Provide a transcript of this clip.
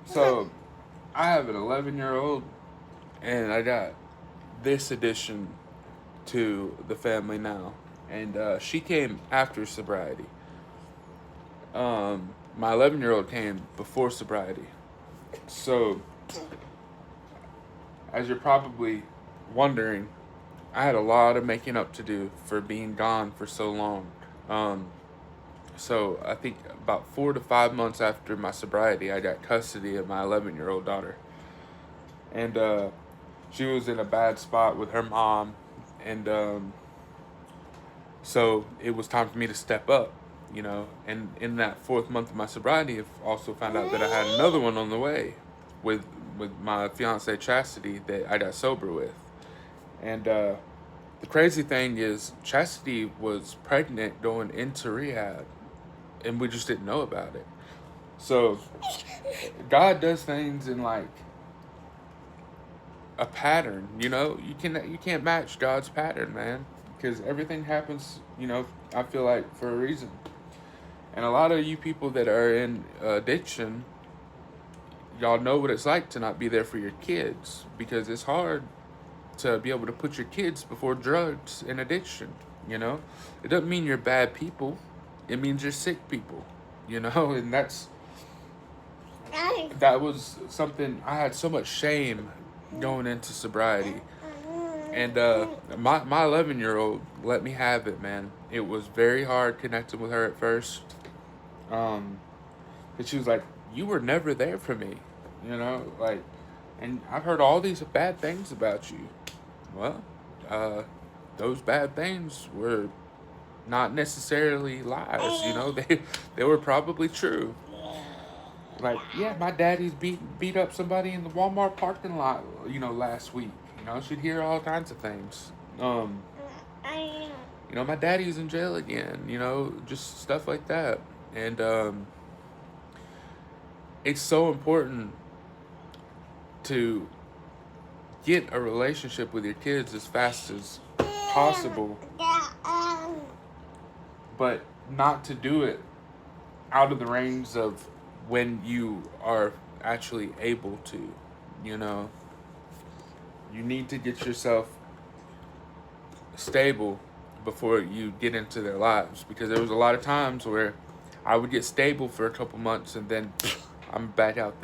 So I have an 11-year-old, and I got this addition to the family now, and she came after sobriety. My 11-year-old came before sobriety. So, as you're probably wondering, I had a lot of making up to do for being gone for so long. Um, so I think about 4 to 5 months after my sobriety, I got custody of my 11-year-old daughter, and she was in a bad spot with her mom, and so it was time for me to step up, And in that fourth month of my sobriety, I also found out that I had another one on the way, with my fiance Chastity that I got sober with, and the crazy thing is Chastity was pregnant going into rehab, and we just didn't know about it. So God does things in like a pattern, You can't match God's pattern, man, because everything happens, I feel like for a reason. And a lot of you people that are in addiction, y'all know what it's like to not be there for your kids, because it's hard to be able to put your kids before drugs and addiction, It doesn't mean you're bad people. It means you're sick people, and that was something I had so much shame going into sobriety. And my 11-year-old let me have it, man. It was very hard connecting with her at first. But she was like, "You were never there for me," like, and I've heard all these bad things about you. Well, those bad things were not necessarily lies, they were probably true. Like, yeah, my daddy's beat up somebody in the Walmart parking lot, last week. She'd hear all kinds of things. My daddy's in jail again, just stuff like that. And it's so important to get a relationship with your kids as fast as possible, but not to do it out of the range of when you are actually able to, you know. You need to get yourself stable before you get into their lives, because there was a lot of times where I would get stable for a couple months and then I'm back out there.